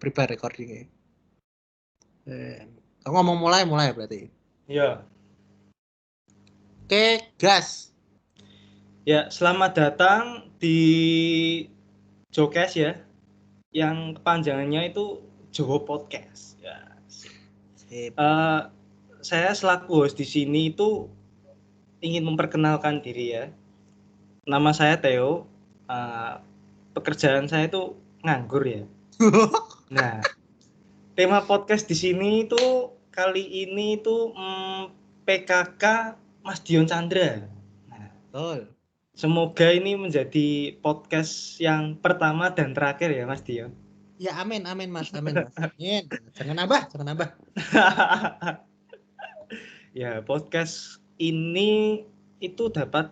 prepare recordingnya. Ngomong mulai berarti. Iya. Oke, gas. Ya, selamat datang di Jokes ya. Yang kepanjangannya itu Jowo Podcast. Ya. Sip. Saya selaku host di sini itu ingin memperkenalkan diri ya. Nama saya Theo. Pekerjaan saya itu nganggur ya. Nah, tema podcast di sini itu kali ini itu PKK Mas Dion Chandra. Nah, Betul. semoga ini menjadi podcast yang pertama dan terakhir ya Mas Dion. Ya amin Mas. Amin. Jangan nambah. Ya, podcast ini itu dapat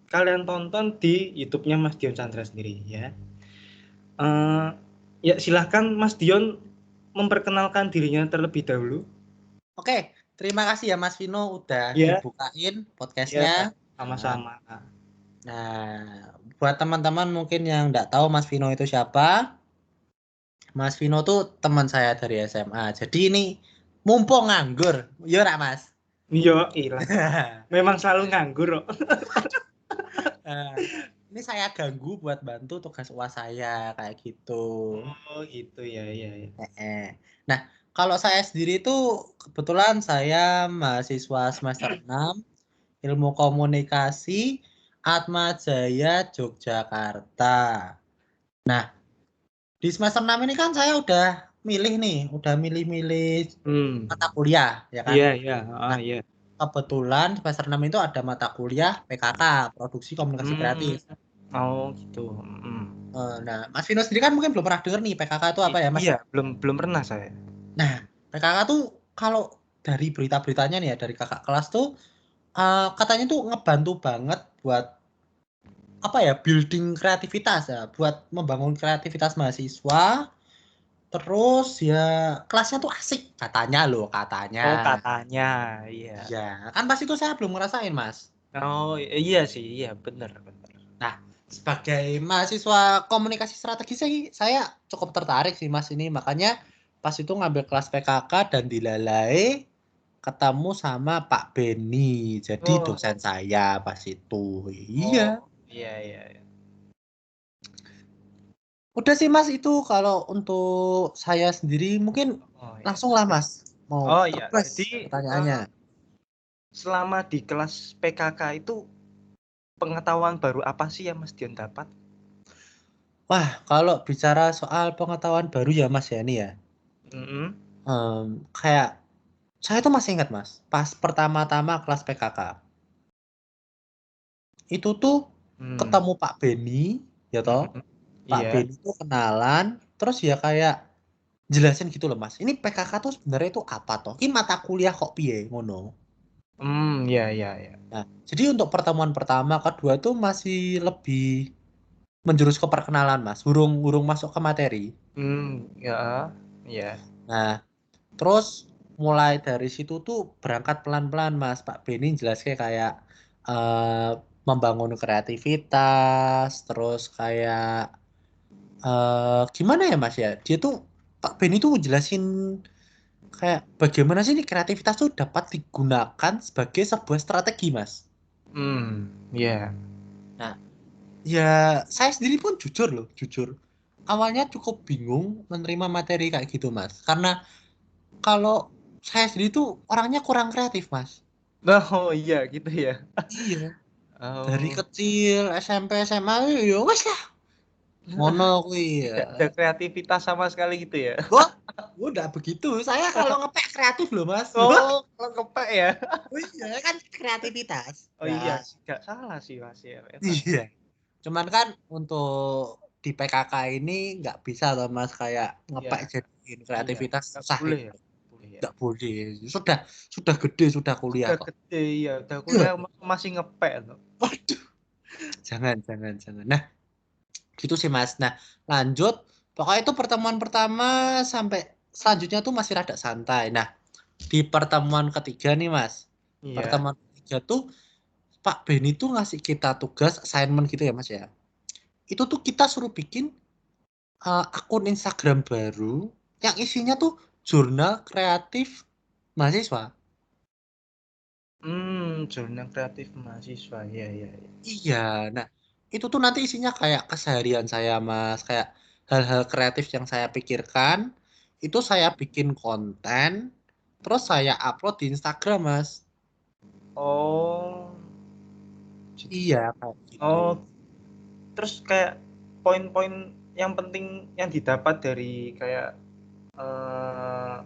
kalian tonton di YouTube-nya Mas Dion Chandra sendiri ya. Ya silahkan Mas Dion memperkenalkan dirinya terlebih dahulu. Oke, terima kasih ya Mas Vino udah Ya. dibukain Ya, podcastnya. sama-sama. Nah, buat teman-teman mungkin yang nggak tahu Mas Vino itu siapa, Mas Vino tuh teman saya dari SMA. Jadi ini mumpung nganggur, iya nggak Mas? Iya, ilah. Memang selalu nganggur kok. Nah, ini saya ganggu buat bantu tugas UAS saya kayak gitu. Oh, gitu ya. Nah, kalau saya sendiri itu kebetulan saya mahasiswa semester 6 Ilmu Komunikasi Atma Jaya Yogyakarta. Nah, di semester 6 ini kan saya udah milih-milih mata kuliah, ya kan? Iya. Nah, Iya. kebetulan semester 6 itu ada mata kuliah PKK, Produksi Komunikasi Kreatif. Oh, gitu. Nah, Mas Vino sendiri kan mungkin belum pernah denger nih PKK itu apa ya, Mas? Iya, belum pernah saya. Nah, PKK tuh kalau dari berita-beritanya nih ya, dari kakak kelas tuh katanya tuh ngebantu banget buat apa ya, building kreativitas ya, buat membangun kreativitas mahasiswa. Terus ya kelasnya tuh asik katanya loh, katanya. Oh, katanya. Iya. Iya, kan pas itu saya belum ngerasain, Mas. Oh, iya sih. Iya, benar. Nah, sebagai mahasiswa komunikasi strategi saya cukup tertarik sih, Mas, ini. Makanya pas itu ngambil kelas PKK dan dilalai ketemu sama Pak Beni. Jadi Oh. dosen saya pas itu. Iya. Oh, iya. Udah sih, Mas, itu kalau untuk saya sendiri mungkin Oh, iya. langsung lah, Mas. Mau Oh, iya. terus Jadi, pertanyaannya. selama di kelas PKK itu pengetahuan baru apa sih yang Mas Dion dapat? Wah, kalau bicara soal pengetahuan baru ya, Mas, ya ini ya. Kayak saya tuh masih ingat, Mas, pas pertama-tama kelas PKK. Itu tuh ketemu Pak Beni, ya toh. Pak Iya. Beni tuh kenalan, terus ya kayak jelasin gitu loh, Mas. Ini PKK tuh sebenarnya itu apa toh? Ini mata kuliah kok piye ngono. Iya. Nah, jadi untuk pertemuan pertama, kedua tuh masih lebih menjurus ke perkenalan, Mas. Urung masuk ke materi. Ya. Iya. Nah, terus mulai dari situ tuh berangkat pelan-pelan, Mas. Pak Beni jelasnya kayak membangun kreativitas, terus kayak gimana ya, Mas ya? Dia tuh Pak Beni tuh jelasin kayak bagaimana sih ini kreativitas tuh dapat digunakan sebagai sebuah strategi, Mas. Iya. Nah, ya saya sendiri pun jujur. Awalnya cukup bingung menerima materi kayak gitu, Mas. Karena kalau saya sendiri tuh orangnya kurang kreatif, Mas. Oh, iya gitu ya. Iya, dari Oh, kecil SMP SMA ya wes lah. Ngono kuwi ya. tidak ada kreativitas sama sekali gitu ya. Wah, udah begitu. Saya kalau ngepek kreatif loh, Mas. Oh, kalau kepek ya. Oh iya, kan kreativitas. Oh iya, Nah, nggak salah sih Mas ya, memang. iya. Cuman kan untuk di PKK ini nggak bisa loh, Mas, kayak ngepek Iya. jadiin Iya, kreativitas nggak susah boleh itu. ya. Boleh ya. Nggak boleh. Sudah gede, sudah kuliah Udah kok. gede ya, udah Iya. kuliah masih ngepek loh. Waduh. Jangan. Nah, gitu sih, Mas. Nah, lanjut. Pokoknya itu pertemuan pertama sampai selanjutnya tuh masih rada santai. Nah, di pertemuan ketiga nih, Mas. Iya. Pertemuan ketiga tuh Pak Beni tuh ngasih kita tugas assignment gitu ya, Mas ya. Itu tuh kita suruh bikin akun Instagram baru yang isinya tuh jurnal kreatif mahasiswa. Jurnal kreatif mahasiswa. Iya, iya, iya. Iya, nah itu tuh nanti isinya kayak keseharian saya Mas, kayak hal-hal kreatif yang saya pikirkan, itu saya bikin konten, terus saya upload di Instagram Mas. Oh, Iya, kayak gitu. oh, terus kayak poin-poin yang penting yang didapat dari kayak eh,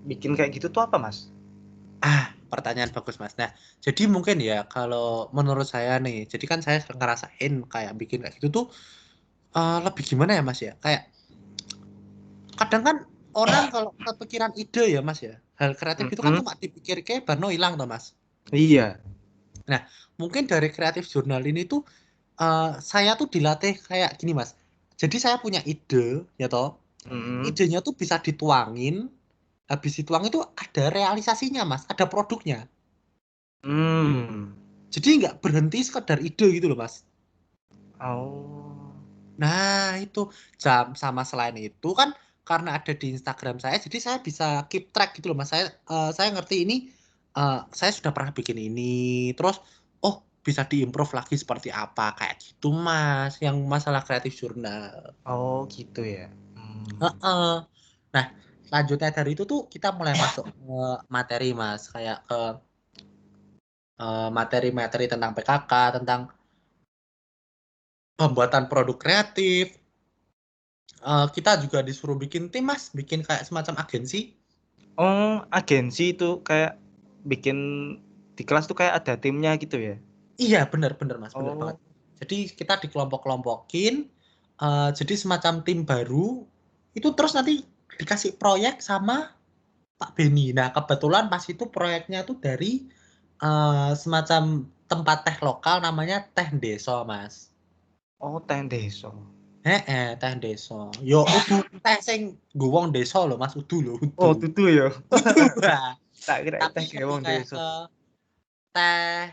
bikin kayak gitu tuh apa, Mas? Pertanyaan bagus Mas. Nah, jadi mungkin ya kalau menurut saya nih, jadi kan saya ngerasain kayak bikin kayak gitu tuh lebih gimana ya Mas ya? Kayak kadang kan orang kalau kepikiran ide ya Mas ya, hal kreatif itu kan Mm-mm. cuma dipikir kayak baru hilang tuh Mas. Iya. Nah, mungkin dari kreatif jurnal ini tuh saya tuh dilatih kayak gini Mas. Jadi saya punya ide ya toh. Mm-mm. Idenya tuh bisa dituangin, habis dituang itu ada realisasinya Mas, ada produknya. Hmm. Jadi nggak berhenti sekedar ide gitu loh Mas. Oh. Nah, itu jam sama selain itu kan karena ada di Instagram saya, jadi saya bisa keep track gitu loh, Mas. Saya ngerti ini saya sudah pernah bikin ini, terus oh bisa diimprove lagi seperti apa kayak gitu, Mas. Yang masalah kreatif jurnal. Oh, gitu ya. Hmm. Heeh. Nah, selanjutnya dari itu tuh kita mulai masuk ke materi, Mas, kayak ke materi-materi tentang PKK, tentang pembuatan produk kreatif. Kita juga disuruh bikin tim, Mas, bikin kayak semacam agensi. Oh, agensi itu kayak bikin di kelas tuh kayak ada timnya gitu ya? Iya, benar-benar Mas, benar banget. Oh. Jadi kita dikelompok-kelompokin, jadi semacam tim baru, itu terus nanti dikasih proyek sama Pak Beni. Nah, kebetulan pas itu proyeknya tuh dari semacam tempat teh lokal namanya Teh Deso, Mas. Oh, Tendeso. Teh Deso. Yo, udu teh sing nggo wong desa lho, Mas, udu lho, udu. Oh, tutu ya. Udu, Mbak. Tak kira Tapi teh lebih gewong kayak deso. ke teh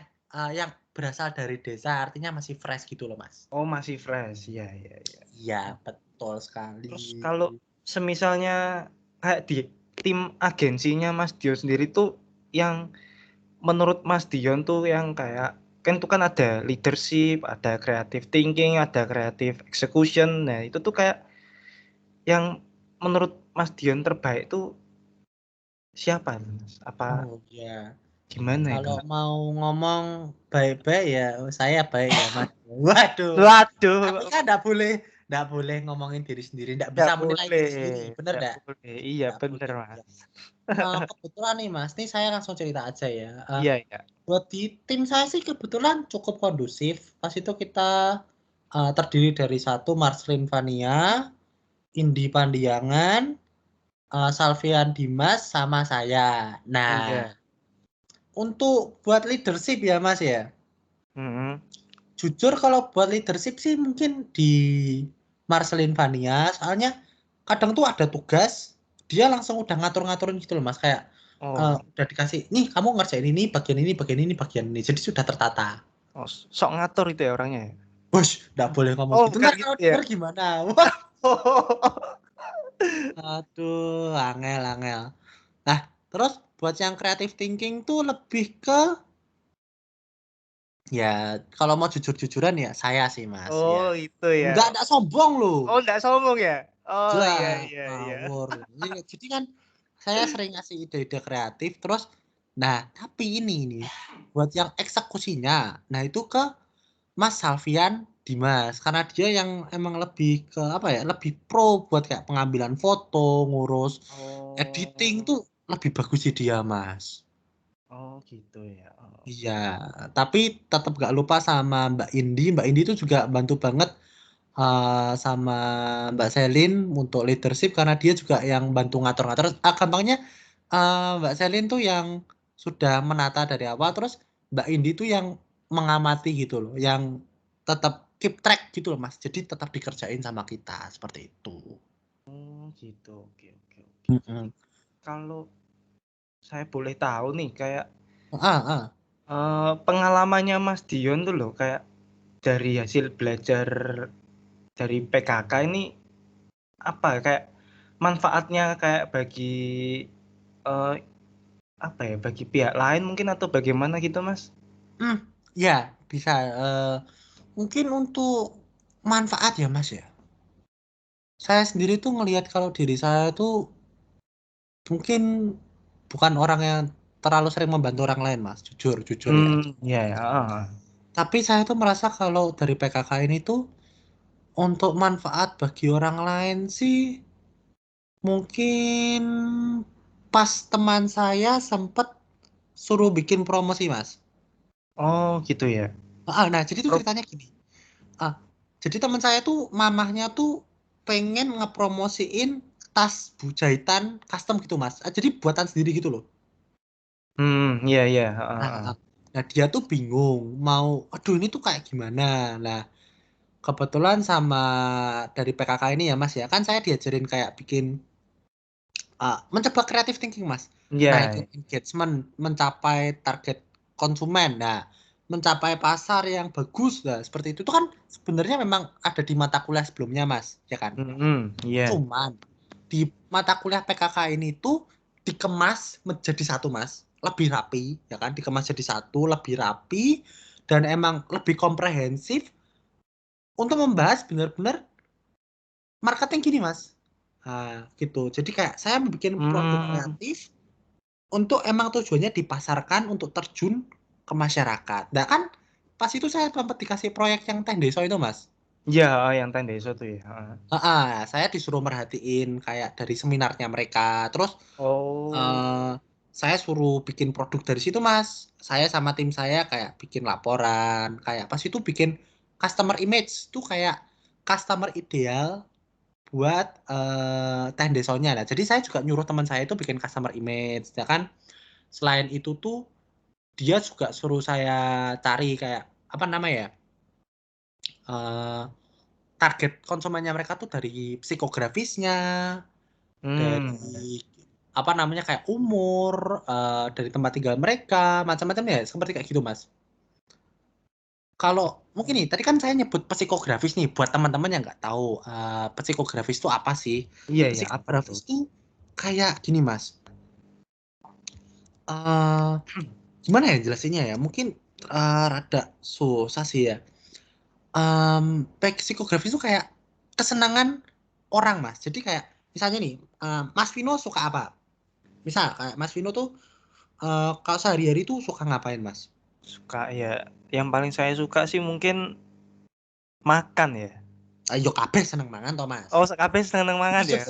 yang berasal dari desa, artinya masih fresh gitu loh, Mas. Oh, masih fresh. Iya, iya, iya. Iya, betul sekali. Terus kalau semisalnya kayak di tim agensinya Mas Dion sendiri tuh yang menurut Mas Dion tuh yang kayak kan tuh kan ada leadership, ada creative thinking, ada creative execution. Nah, itu tuh kayak yang menurut Mas Dion terbaik tuh siapa, Mas? Apa Oh ya, gimana itu, kalau Mas? mau ngomong baik-baik ya, saya baik ya, Mas. Waduh, tapi Waduh, kan nggak boleh ngomongin diri sendiri, nggak bisa nggak menilai boleh, diri sendiri, bener nggak nggak? boleh. Iya, Nggak bener, boleh. Ya. Mas. Kebetulan nih, Mas, nih saya langsung cerita aja ya. Iya, iya. Buat di tim saya sih kebetulan cukup kondusif. Pas itu kita terdiri dari satu Marcelin Vania, Indi Pandiangan, Salvian Dimas, sama saya. Nah, Iya. untuk buat leadership ya Mas ya. Mhm. Jujur kalau buat leadership sih mungkin di Marcelin Vania, soalnya kadang tuh ada tugas, dia langsung udah ngatur-ngaturin gitu loh Mas, kayak Oh. udah dikasih, nih kamu ngerjain ini, bagian ini, bagian ini, bagian ini. Jadi sudah tertata. Oh, sok ngatur itu ya orangnya ya? Bos, nggak boleh ngomong Oh, gitu. bukan Ntar gitu kalau ya? denger gimana? Wah, Oh. aduh, angel, angel. Nah, terus buat yang creative thinking tuh lebih ke ya kalau mau jujur-jujuran ya saya sih Mas ya. Oh, itu ya. Nggak sombong loh. Oh, nggak sombong ya? Oh, iya, Jelas, iya, iya. ngawur. Jadi kan saya sering ngasih ide-ide kreatif terus nah, tapi ini nih buat yang eksekusinya. Nah, itu ke Mas Salvian Dimas karena dia yang emang lebih ke apa ya, lebih pro buat kayak pengambilan foto, ngurus editing Oh. tuh lebih bagus sih dia, Mas. Oh, gitu ya. Oh. Iya, tapi tetap gak lupa sama Mbak Indi. Mbak Indi itu juga bantu banget sama Mbak Selin untuk leadership karena dia juga yang bantu ngatur-ngatur. Gampangnya Mbak Selin tuh yang sudah menata dari awal, terus Mbak Indi tuh yang mengamati gitu loh, yang tetap keep track gitu loh Mas. Jadi tetap dikerjain sama kita seperti itu. Gitu. Oke, oke, oke. Jadi Mm-mm. kalau saya boleh tahu nih kayak Ah, ah. pengalamannya Mas Dion tuh loh kayak dari hasil belajar dari PKK ini apa kayak manfaatnya kayak bagi, eee, apa ya, bagi pihak lain mungkin atau bagaimana gitu, Mas? Ya bisa, mungkin untuk manfaat ya, Mas, ya. Saya sendiri tuh ngelihat kalau diri saya tuh mungkin bukan orang yang terlalu sering membantu orang lain, Mas, jujur jujur ya. Iya ya, heeh. Tapi saya tuh merasa kalau dari PKK ini tuh untuk manfaat bagi orang lain sih mungkin pas teman saya sempet suruh bikin promosi, Mas. Oh gitu ya? Nah jadi tuh Pro ceritanya gini, ah, jadi teman saya tuh mamahnya tuh pengen ngepromosiin tas jahitan custom gitu, Mas. Jadi buatan sendiri gitu loh. iya iya, heeh Nah, heeh. nah dia tuh bingung mau, aduh ini tuh kayak gimana. Nah, kebetulan sama dari PKK ini ya, Mas, ya, kan saya diajarin kayak bikin mencoba creative thinking, Mas. Iya, Naikin engagement, mencapai target konsumen. Nah, mencapai pasar yang bagus. Nah, seperti itu tuh kan sebenarnya memang ada di mata kuliah sebelumnya, Mas, ya kan? iya. Cuman di mata kuliah PKK ini tuh dikemas menjadi satu, Mas. Lebih rapi, ya kan? Dikemas jadi satu, lebih rapi dan emang lebih komprehensif untuk membahas benar-benar marketing gini, Mas. Gitu. Jadi kayak saya bikin produk Mmm, kreatif untuk emang tujuannya dipasarkan untuk terjun ke masyarakat. Nah kan pas itu saya sempat dikasih proyek yang Teh Deso itu, Mas. iya, heeh, yang Tendeso tuh ya, heeh. Saya disuruh merhatiin kayak dari seminarnya mereka. Terus Oh, eh, saya suruh bikin produk dari situ, Mas. Saya sama tim saya kayak bikin laporan, kayak pas itu bikin customer image tuh kayak customer ideal buat Teh Desonya. Nah, jadi saya juga nyuruh teman saya itu bikin customer image, ya kan? Selain itu tuh dia juga suruh saya cari kayak apa namanya ya, eh, target konsumennya mereka tuh dari psikografisnya, mmm, dari apa namanya kayak umur, dari tempat tinggal mereka, macam-macam ya, seperti kayak gitu, Mas. Kalau mungkin nih, tadi kan saya nyebut psikografis nih, buat teman-teman yang nggak tahu psikografis itu apa sih? iya iya, apa tuh? Psikografis itu kayak gini, Mas. eh Gimana ya jelasinnya ya? Mungkin rada susah sih ya. Psikografis itu kayak kesenangan orang, Mas. Jadi kayak misalnya nih, Mas Vino suka apa? Misal kayak Mas Vino tuh kalau sehari-hari tuh suka ngapain, Mas? Suka ya, yang paling saya suka sih mungkin makan ya. Yo kabeh seneng mangan toh, Mas. Oh, kabeh seneng mangan ya?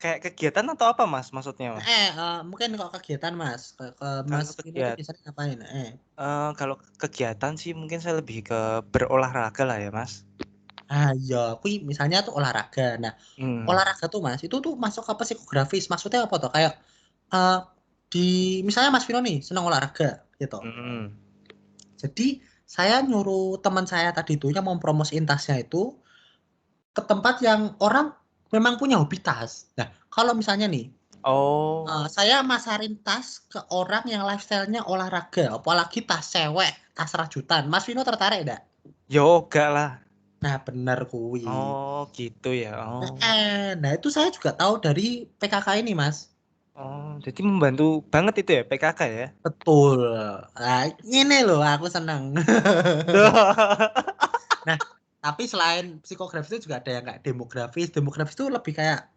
Kayak kegiatan atau apa Mas, maksudnya Mas? Mungkin kalau kegiatan, Mas, ke Mas Kalau Vino tuh biasanya ngapain? kalau kegiatan sih mungkin saya lebih ke berolahraga lah ya, Mas. Iya, kui misalnya tuh olahraga. Nah, Mmm, olahraga tuh, Mas, itu tuh masuk ke psikografis. Maksudnya apa tuh? Kayak eh di misalnya Mas Vino nih seneng olahraga gitu. mhm. Jadi saya nyuruh teman saya tadi itu yang mau promosiin tasnya itu ke tempat yang orang memang punya hobi tas. Nah, kalau misalnya nih, Oh, saya masarin tas ke orang yang lifestyle-nya olahraga, apalagi tas cewek, tas rajutan. Mas Vino tertarik enggak? yoga lah. Nah, bener kuwi. Oh, gitu ya? Oh. Nah itu saya juga tahu dari PKK ini, Mas. Oh, jadi membantu banget itu ya, PKK ya? Betul. Nah, ini loh aku seneng. Nah, tapi selain psikografis itu juga ada yang kayak demografis. Demografis itu lebih kayak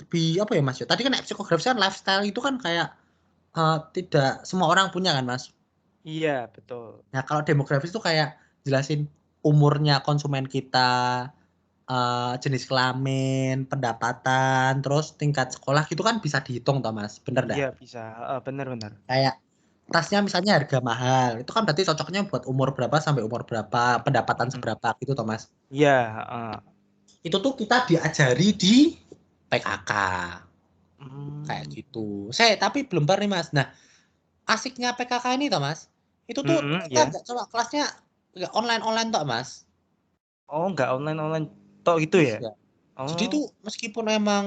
lebih apa ya, Mas? Tadi kan psikografis kan lifestyle itu kan kayak tidak semua orang punya kan, Mas. Iya, betul. Nah, kalau demografis itu kayak jelasin umurnya konsumen kita, jenis kelamin, pendapatan, terus tingkat sekolah gitu kan bisa dihitung toh, Mas. Bener nggak? Iya bisa, heeh, bener bener. Kayak tasnya misalnya harga mahal, itu kan berarti cocoknya buat umur berapa sampai umur berapa, pendapatan Mhm. seberapa gitu toh, Mas. Iya, heeh. Itu tuh kita diajari di PKK kayak Mmm, gitu. Tapi belum pernah nih, Mas. Nah, asiknya PKK ini toh, Mas. Itu tuh kita iya. nggak cuma kelasnya nggak online-online toh, Mas. Oh, nggak online-online tok gitu ya? Iya. Jadi Oh tuh meskipun emang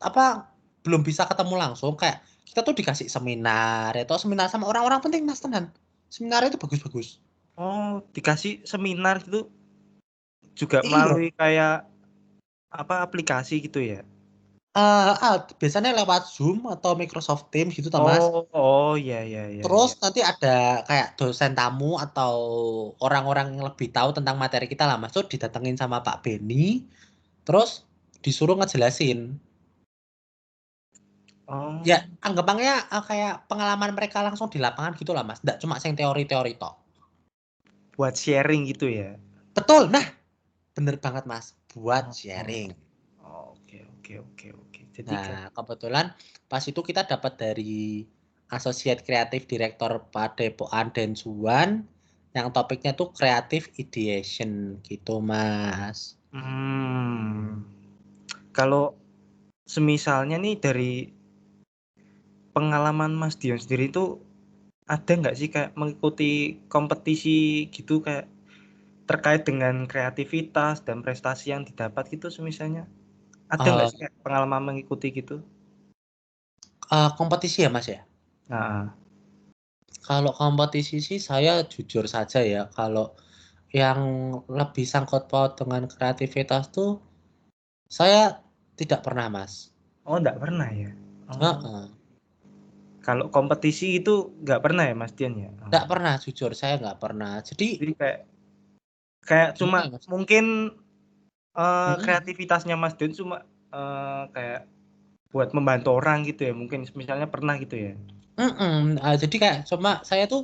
apa belum bisa ketemu langsung kayak kita tuh dikasih seminar atau seminar sama orang-orang penting, Mas, tenan. Seminar itu bagus-bagus. oh, dikasih seminar gitu juga Iya. melalui kayak apa aplikasi gitu ya? Biasanya lewat Zoom atau Microsoft Teams gitu toh, Mas. Iya iya iya Terus iya. nanti ada kayak dosen tamu atau orang-orang yang lebih tahu tentang materi kita lah, Mas. Tuh didatengin sama Pak Beni, terus disuruh ngejelasin. Oh, Ya, anggapannya kayak pengalaman mereka langsung di lapangan gitu lah, Mas. Nggak cuma yang teori-teori toh. buat sharing gitu ya? Betul. Nah, bener banget, Mas. Buat Oh, sharing. oke oke oke oke. Jadi kayak Nah, kebetulan pas itu kita dapat dari Associate Creative Director Padepokan Densuan yang topiknya tuh Creative Ideation gitu, Mas. kalau semisalnya nih dari pengalaman Mas Dion sendiri itu ada nggak sih kayak mengikuti kompetisi gitu kayak terkait dengan kreativitas dan prestasi yang didapat gitu semisalnya? Ada nggak Eh, sih kayak pengalaman mengikuti gitu? Kompetisi ya, Mas ya? Nah, Kalau kompetisi sih saya jujur saja ya, kalau yang lebih sangkut paut dengan kreativitas tuh saya tidak pernah, Mas. oh nggak pernah ya? Oh, Heeh. kalau kompetisi itu nggak pernah ya Mas Dion ya? Oh. Nggak pernah, jujur saya nggak pernah. Jadi Jadi kayak kayak cuma gimana ya, Mas? mungkin Mm-mm. kreativitasnya Mas Dion cuma kayak buat membantu orang gitu ya? Mungkin misalnya pernah gitu ya? Jadi kayak cuma saya tuh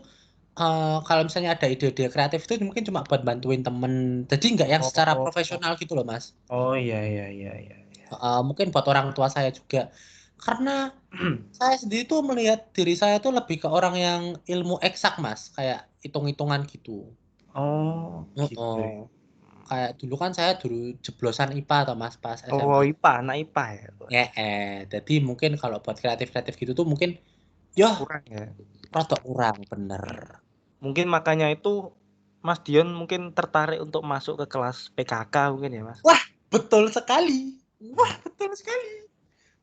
kalau misalnya ada ide-ide kreatif itu mungkin cuma buat bantuin temen. Jadi nggak yang secara Oh, profesional gitu loh, Mas. oh iya iya iya iya. Mungkin buat orang tua saya juga. Karena saya sendiri tuh melihat diri saya tuh lebih ke orang yang ilmu eksak, Mas. Kayak hitung-hitungan gitu. Oh gitu Heeh. ya. Kayak dulu kan saya dulu jeblosan IPA atau Mas pas Oh SMA. IPA, anak IPA ya. Ya, jadi mungkin kalau buat kreatif-kreatif gitu tuh mungkin ya Kurang ya. rada kurang bener. Mungkin makanya itu Mas Dion mungkin tertarik untuk masuk ke kelas PKK mungkin ya Mas. Wah, betul sekali. Wah, betul sekali.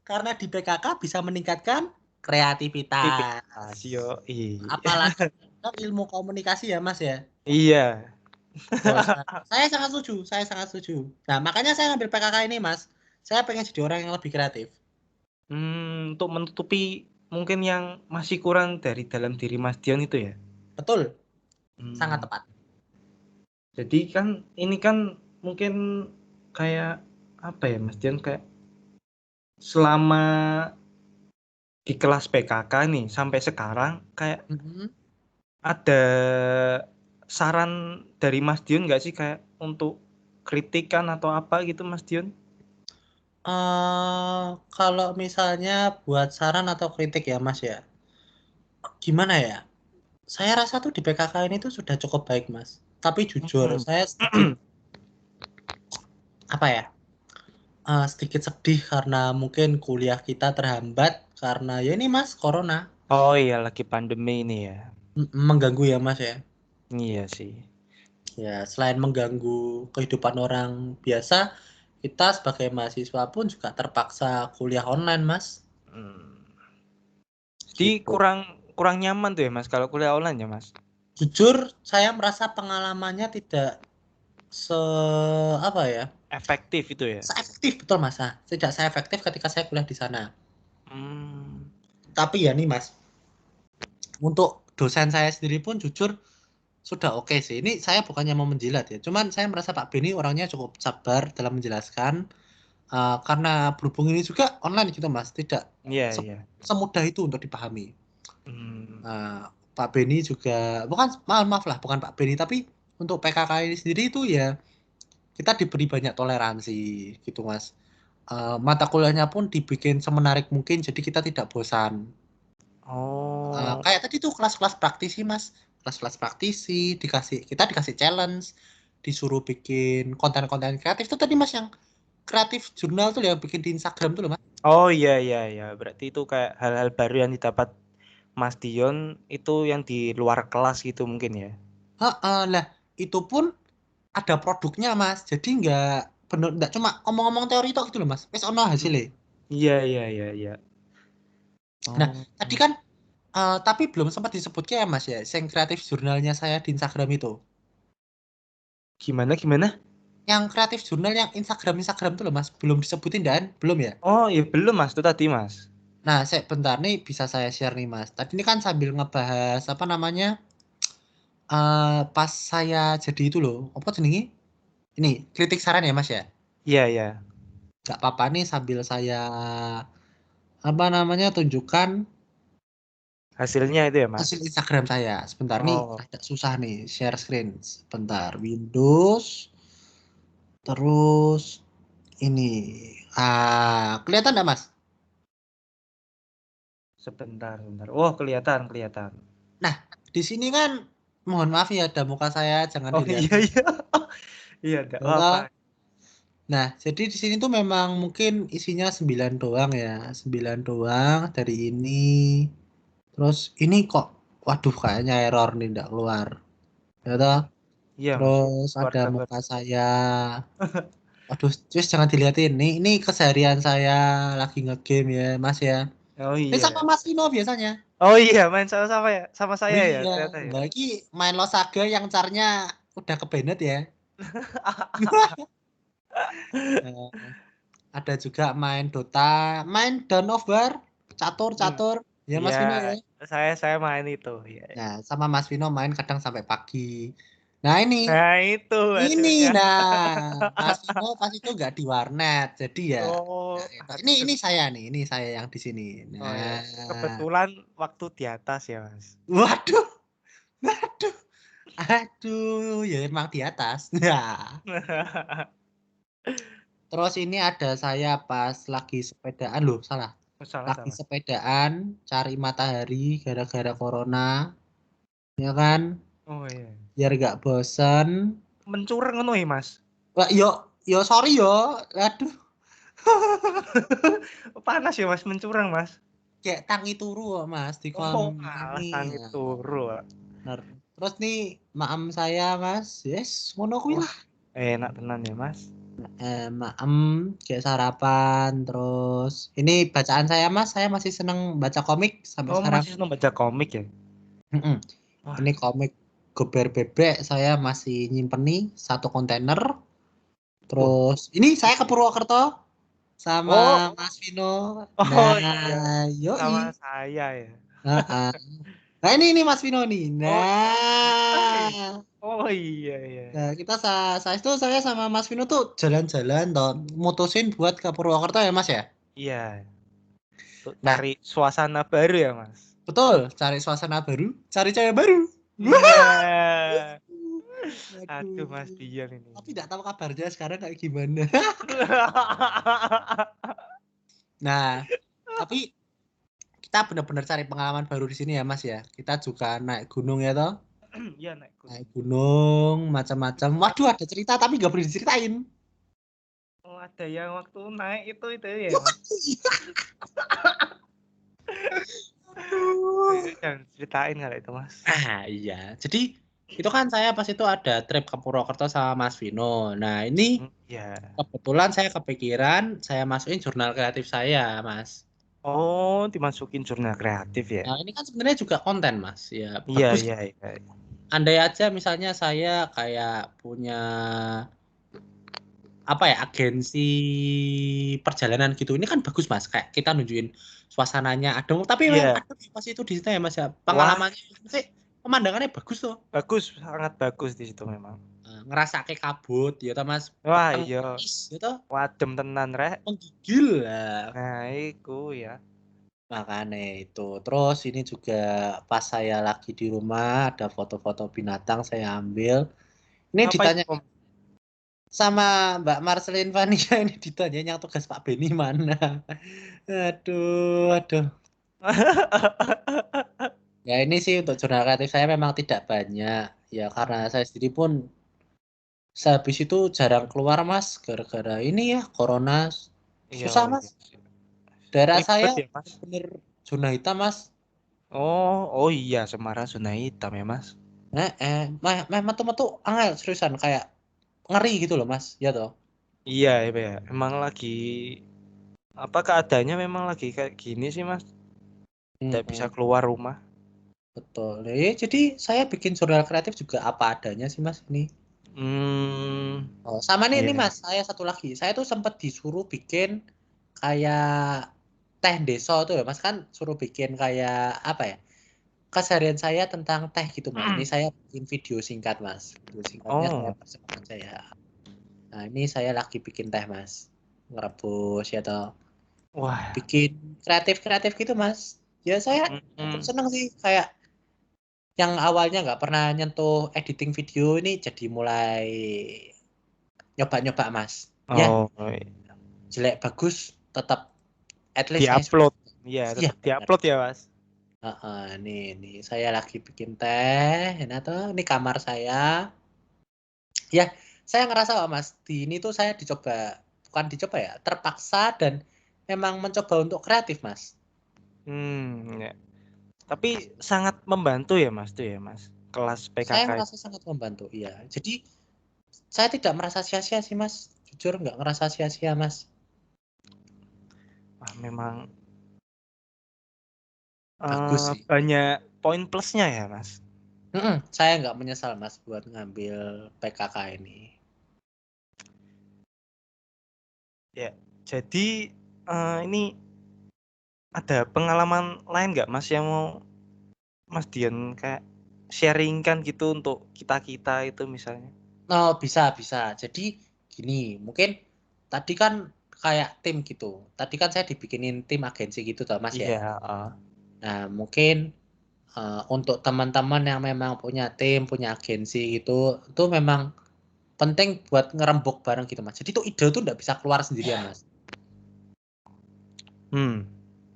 Karena di PKK bisa meningkatkan Aktivitas kreativitas. yo iya. Apalagi kan ilmu komunikasi ya, Mas ya. Iya. Betul sekali. Saya sangat setuju, saya sangat setuju. Nah, makanya saya ngambil PKK ini, Mas. Saya pengen jadi orang yang lebih kreatif. Untuk menutupi mungkin yang masih kurang dari dalam diri Mas Dion itu ya. Betul, sangat Hmm, tepat. jadi kan ini kan mungkin kayak apa ya Mas Dion kayak selama di kelas PKK nih sampai sekarang kayak Mhm. ada saran dari Mas Dion nggak sih kayak untuk kritikan atau apa gitu Mas Dion? Kalau misalnya buat saran atau kritik ya, Mas ya. Gimana ya? Saya rasa tuh di PKK ini tuh sudah cukup baik, Mas. Tapi jujur, Hmm. saya sedikit apa ya? Sedikit sedih karena mungkin kuliah kita terhambat karena ya ini Mas, corona. Oh iya lagi pandemi ini ya. Mengganggu ya Mas ya. Iya sih. Ya, selain mengganggu kehidupan orang biasa, kita sebagai mahasiswa pun juga terpaksa kuliah online, Mas. Hmm. Jadi Gitu. kurang kurang nyaman tuh ya Mas kalau kuliah online ya Mas. Jujur, saya merasa pengalamannya tidak se apa ya? Efektif itu ya. Seefektif betul Mas. Tidak seefektif ketika saya kuliah di sana. Hmm. Tapi ya nih Mas, untuk dosen saya sendiri pun jujur sudah oke sih. Ini saya bukannya mau menjilat ya. Cuman saya merasa Pak Beni orangnya cukup sabar dalam menjelaskan. Karena berhubung ini juga online gitu Mas, tidak Iya se- iya. semudah itu untuk dipahami. Hmm. Pak Beni juga, bukan maaf, maaf lah, bukan Pak Beni, tapi untuk PKK ini sendiri itu ya kita diberi banyak toleransi gitu Mas. Mata kuliahnya pun dibikin semenarik mungkin, jadi kita tidak bosan. Oh. Kayak tadi tuh kelas-kelas praktisi Mas, kelas-kelas praktisi, kita dikasih challenge, disuruh bikin konten-konten kreatif tuh tadi Mas yang kreatif jurnal tuh yang bikin di Instagram tuh loh Mas. Oh iya iya iya. Berarti itu kayak hal-hal baru yang didapat Mas Dion itu yang di luar kelas gitu mungkin ya. Lah itu pun ada produknya Mas. Jadi nggak cuma ngomong-ngomong teori tok gitu loh Mas. Wes ono hasilnya. Iya iya iya iya. Nah, Oh. tadi kan tapi belum sempat disebutnya ya Mas ya, yang kreatif jurnalnya saya di Instagram itu. Gimana gimana? Yang kreatif jurnal yang Instagram tuh loh Mas, belum disebutin dan belum ya? Oh, iya belum Mas, itu tadi Mas. Nah, bentar nih bisa saya share nih Mas. Tadi ini kan sambil ngebahas apa namanya? Pas saya jadi itu loh, apa jenenge? Ini kritik saran ya Mas ya? Iya, iya. Gak apa-apa nih sambil saya apa namanya tunjukkan Hasilnya itu ya Mas. hasil Instagram saya. Sebentar nih, Oh, agak susah nih share screen. Sebentar, Windows, terus ini. Kelihatan nggak Mas? sebentar, sebentar. Oh, kelihatan, kelihatan. Nah, di sini kan, mohon maaf ya, ada muka saya, jangan Oh, iya, dilihatin. iya. Iya, enggak Ya apa-apa. toh? Nah, jadi di sini tuh memang mungkin isinya 9 doang ya, 9 doang dari ini. Terus ini kok, waduh kayaknya error nih, nggak keluar. Ya toh? Iya Mas. Terus Keluar ada gambar. muka saya. Waduh, just jangan dilihatin. Ini keseharian saya lagi ngegame ya, Mas ya. Oh Ini sama iya. Mas Vino biasanya. Oh iya, main sama-sama ya. Sama Oh saya ya iya, ternyata ya. lagi main Losaga yang carnya udah kebenet ya. Eh, ada juga main Dota, main Dawn of War, Hmm. catur-catur. Ya Iya, Mas Vino ya. saya main itu. Iya, iya. Nah, sama Mas Vino main kadang sampai pagi. Nah Nah, itu ini, hasilnya. nah Mas Vino pas itu nggak di warnet, jadi ya. Nah, Oh, itu. Ini saya nih, ini saya yang di sini. oh ya. Nah, Kebetulan waktu di atas ya, Mas. waduh, waduh, aduh, ya emang di atas. Nah, terus ini ada saya pas lagi sepedaan loh, salah. Salah, Lagi salah. sepedaan, cari matahari gara-gara corona, ya kan? Oh iya. Biar gak bosen. Mencurang ngono ya, Mas. Wah, yo sorry yo, aduh, Panas ya, Mas, mencurang, Mas. kayak tangi turu kok, Mas, dikon Oh, malah ini. tangi Ya, turu. bener. Terus nih, maem saya, Mas, yes, ngono kuwi Wah, lah. enak tenan ya, Mas. Maem, kayak sarapan, terus ini bacaan saya, Mas, saya masih seneng baca komik sampai Oh, sekarang. masih seneng baca komik ya? Mm-mm. Wah, Ini komik Gober Bebek saya masih nyimpen nih satu kontainer. wah. Terus ini saya ke Purwokerto sama Oh, Mas Vino. oh iya. Nah, Sama yoi. saya ya. Heeh. Nah ini Mas Vino nih. Oh, oke. Nah, Oh iya, iya. nah kita saya sama Mas Vino tuh jalan-jalan toh mutusin buat ke Purwokerto ya Mas ya. Iya, untuk Nah, cari suasana baru ya, Mas. betul, cari suasana baru, cari cewek baru. Iya. Aduh. Aduh, Mas Dian ini. Tapi tidak tahu kabarnya sekarang kayak gimana. Nah, tapi kita benar-benar cari pengalaman baru di sini ya Mas ya. Kita juga naik gunung ya toh. Iya, naik Naik gunung. gunung macam-macam. Waduh ada cerita tapi nggak boleh diceritain. Oh, ada yang waktu naik itu ya, Mas. Aduh. Itu jangan ceritain kalau itu, Mas. Iya. Jadi itu kan saya pas itu ada trip ke Purwokerto sama Mas Vino. Nah ini Iya. kebetulan saya kepikiran saya masukin jurnal kreatif saya Mas. Oh, dimasukin jurnal kreatif ya? Nah ini kan sebenarnya juga konten Mas. Ya Iya, bagus. iya, iya. Andai aja misalnya saya kayak punya apa ya agensi perjalanan gitu ini kan bagus mas kayak kita nunjukin suasananya adem tapi memang Iya. adem pas itu di situ ya mas ya Wah, pengalamannya sih pemandangannya bagus tuh. bagus, sangat bagus di situ memang. Ngerasa kayak kabut ya toh mas Wah, peteng iya. is ya toh Wadem tenan, Rek. menggigil lah Nah, iku ya. makanya itu terus ini juga pas saya lagi di rumah ada foto-foto binatang saya ambil ini Apa itu, ditanya Om? sama Mbak Marcelin Vania ini ditanya yang tugas Pak Beni mana. Aduh. Ya ini sih untuk jurnal kreatif saya memang tidak banyak. Ya karena saya sendiri pun sehabis itu jarang keluar Mas. Gara-gara ini ya Corona. Iya, Susah Mas. iya. Daerah saya Ribet ya, Mas? bener zona hitam Mas. Oh, oh iya, Semarang zona hitam ya, Mas. Metu-metu angel seriusan kayak ngeri gitu loh Mas. Ya toh. Iya, iya, ya. Emang lagi apa keadaannya memang lagi kayak gini sih, Mas. Tidak bisa Mm-mm, keluar rumah. betul. Ya, jadi saya bikin jurnal kreatif juga apa adanya sih Mas ini. Oh, sama nih Iya. Mas, saya satu lagi. Saya tuh sempat disuruh bikin kayak teh deso tuh ya, Mas kan suruh bikin kayak apa ya? Keseharian saya tentang teh gitu, Mas. Ini saya bikin video singkat, Mas. Video singkatnya saya Oh, persiapkan saya. Nah, ini saya lagi bikin teh, Mas. Ngerebus ya toh. wah. Bikin kreatif-kreatif gitu, Mas. Ya saya cukup Mm, seneng sih kayak yang awalnya nggak pernah nyentuh editing video ini jadi mulai nyoba-nyoba, Mas. Ya, oh, jelek bagus tetap at least saya sudah. diupload. Iya, Iya, tetap benar. diupload ya, Mas. Heeh, nih saya lagi bikin teh, nah tuh ini kamar saya. Ya, saya ngerasa kok Mas, di ini tuh saya bukan dicoba ya, terpaksa dan memang mencoba untuk kreatif Mas. Ya. Tapi sangat membantu ya, Mas, tuh ya, Mas. Kelas Saya PKK. merasa sangat membantu, iya. Jadi saya tidak merasa sia-sia sih Mas, jujur nggak ngerasa sia-sia Mas. Wah, memang Bagus sih. banyak poin plusnya ya, Mas. Saya nggak menyesal Mas buat ngambil PKK ini. Ya, jadi ini ada pengalaman lain nggak, Mas, yang mau Mas Dian kayak sharingkan gitu untuk kita-kita itu misalnya? Oh, bisa. Jadi gini, mungkin tadi kan kayak tim gitu. Tadi kan saya dibikinin tim agensi gitu toh, Mas ya. Iya, Nah, mungkin untuk teman-teman yang memang punya tim, punya agensi gitu, itu memang penting buat ngerembuk bareng gitu, Mas. Jadi itu ide tuh nggak bisa keluar sendirian, Mas.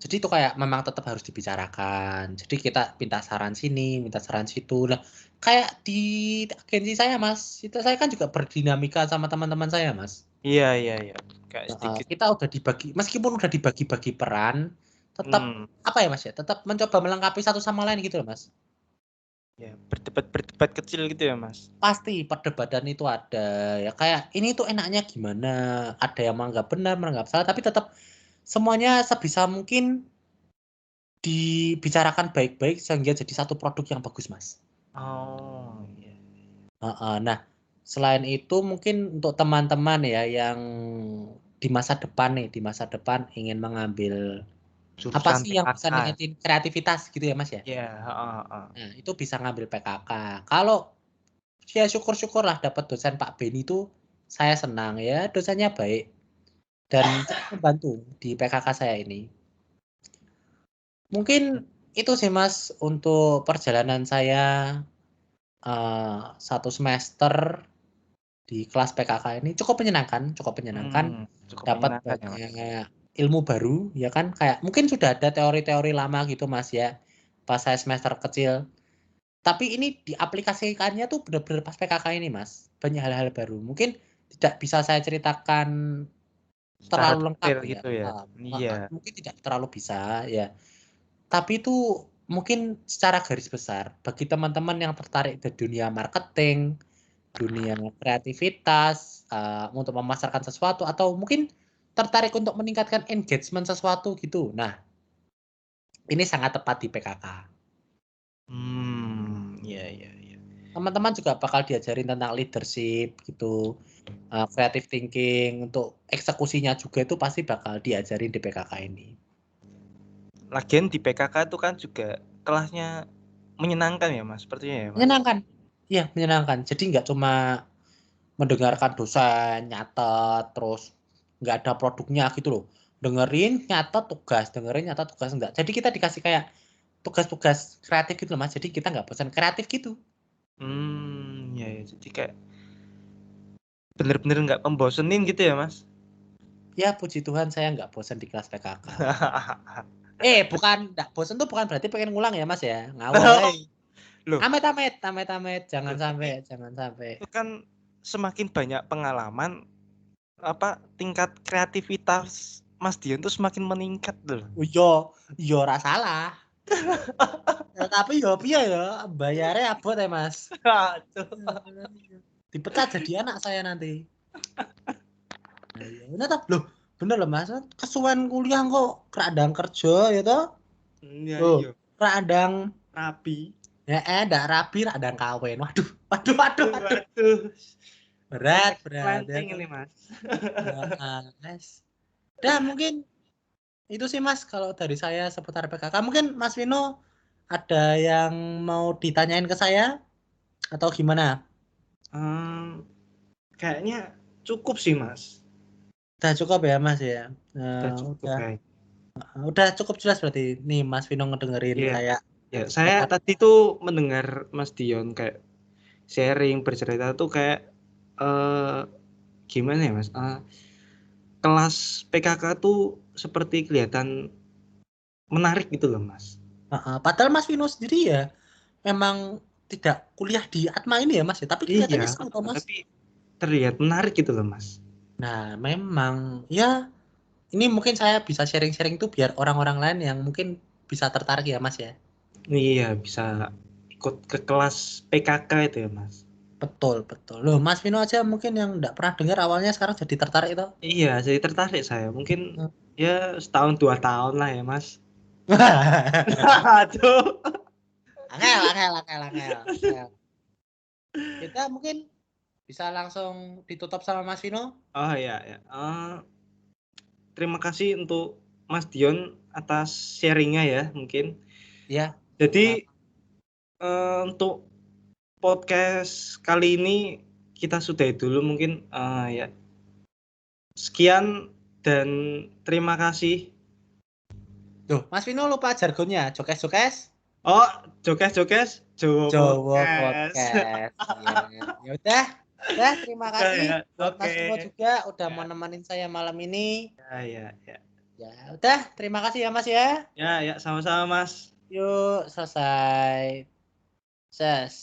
Jadi itu kayak memang tetap harus dibicarakan. Jadi kita minta saran sini, minta saran situ. Nah, kayak di agensi saya, Mas, itu saya kan juga berdinamika sama teman-teman saya, Mas. iya, kayak sedikit. Kita udah dibagi, meskipun udah dibagi-bagi peran, tetap Hmm, apa ya Mas ya, tetap mencoba melengkapi satu sama lain gitu loh Mas. ya berdebat kecil gitu ya, Mas. Pasti perdebatan itu ada ya kayak ini tuh enaknya gimana, ada yang menganggap benar, menganggap salah, tapi tetap semuanya sebisa mungkin dibicarakan baik-baik sehingga jadi satu produk yang bagus Mas. Oh, iya. Heeh. Nah, selain itu mungkin untuk teman-teman ya yang di masa depan nih, di masa depan ingin mengambil apa Jurusan sih yang bisa PKK. ningkatin kreativitas gitu ya Mas ya? Iya, heeh. Nah, itu bisa ngambil PKK. Kalau ya syukur-syukurlah dapat dosen Pak Beni itu saya senang ya, dosennya baik dan cukup membantu di PKK saya ini. Mungkin itu sih Mas untuk perjalanan saya 1 semester di kelas PKK ini cukup menyenangkan, Cukup dapat menyenangkan ya, Mas. banyak ilmu baru ya kan, kayak mungkin sudah ada teori-teori lama gitu Mas ya, pas saya semester kecil. Tapi ini diaplikasikannya tuh bener-bener pas PKK ini, Mas. Banyak hal-hal baru. Mungkin tidak bisa saya ceritakan Secara terlalu lengkap detail ya, gitu ya. Iya. mungkin tidak terlalu bisa ya. Tapi itu mungkin secara garis besar bagi teman-teman yang tertarik ke dunia marketing, dunia kreativitas, untuk memasarkan sesuatu atau mungkin tertarik untuk meningkatkan engagement sesuatu gitu. Nah, ini sangat tepat di PKK. Iya. Teman-teman juga bakal diajarin tentang leadership gitu, creative thinking, untuk eksekusinya juga itu pasti bakal diajarin di PKK ini. Lagian di PKK itu kan juga kelasnya menyenangkan ya, Mas, sepertinya ya, Mas. Menyenangkan, iya menyenangkan. Jadi nggak cuma mendengarkan dosen, nyatet, terus nggak ada produknya gitu loh. Dengerin, nyatet, tugas, enggak. Jadi kita dikasih kayak tugas-tugas kreatif gitu loh Mas, jadi kita nggak bosan kreatif gitu. Ya. Jadi kayak bener-bener nggak membosenin gitu ya, Mas. Ya puji Tuhan saya nggak bosan di kelas PKK. Bukan nggak bosan tuh bukan berarti pengen ngulang ya Mas ya, ngawur, Loh, amit-amit, jangan loh, sampai tapi jangan sampai. itu kan semakin banyak pengalaman, tingkat kreativitas Mas Dian tuh semakin meningkat loh. Oh iya ora salah. Ya tapi yo piye ya, bayarnya abot ya Mas. Aduh. Dipecat jadi anak saya nanti. Nah iya, bener toh? Loh, bener loh Mas, kesuwen kuliah kok keradang kerja ya toh? Ya Loh, iya, keradang rapi. ndak rabi, radang kawin. Waduh, Waduh, waduh, waduh. Waduh. Berat, Konteks berat. planting ini, Mas. Mas. Udah mungkin itu sih Mas kalau dari saya seputar PKK. Mungkin Mas Vino ada yang mau ditanyain ke saya atau gimana? Kayaknya cukup sih, Mas. Udah cukup ya Mas ya. Udah cukup Udah kayak. udah cukup jelas berarti. Nih Mas Vino ngedengerin Iya. kayak Ya, saya PKK. tadi tuh mendengar Mas Dion kayak sharing bercerita tuh kayak gimana ya, Mas? Kelas PKK tuh seperti kelihatan menarik gitu loh, Mas. Padahal Mas Vino sendiri ya memang tidak kuliah di Atma ini ya Mas ya, tapi Iya, kelihatannya seru toh Mas. tapi terlihat menarik gitu loh, Mas. Nah, memang ya ini mungkin saya bisa sharing-sharing tuh biar orang-orang lain yang mungkin bisa tertarik ya Mas ya. Iya, bisa ikut ke kelas PKK itu ya, Mas. Betul, betul. Loh, Mas Vino aja mungkin yang nggak pernah dengar awalnya sekarang jadi tertarik itu. Iya, jadi tertarik saya. Mungkin ya setahun 2 tahun lah ya, Mas. Aduh. Angel, angel, angel, angel. Angel. Kita mungkin bisa langsung ditutup sama Mas Vino. Oh ya, ya. Terima kasih untuk Mas Dion atas sharingnya ya, mungkin. Ya, sama-sama. Jadi untuk podcast kali ini kita sudahi dulu mungkin ya. Sekian dan terima kasih. Loh, Mas Vino lupa jargonnya. Jokes-jokes. Oh, jokes-jokes, Jowo Jawa Podcast. Podcast. Iya. Ya udah. Udah, terima Udah kasih ya, buat Mas oke. Vino juga udah Ya, mau nemenin saya malam ini. ya, ya. Ya, udah. Terima kasih ya Mas ya. Ya, ya, sama-sama, Mas. Yuk, selesai. Ses.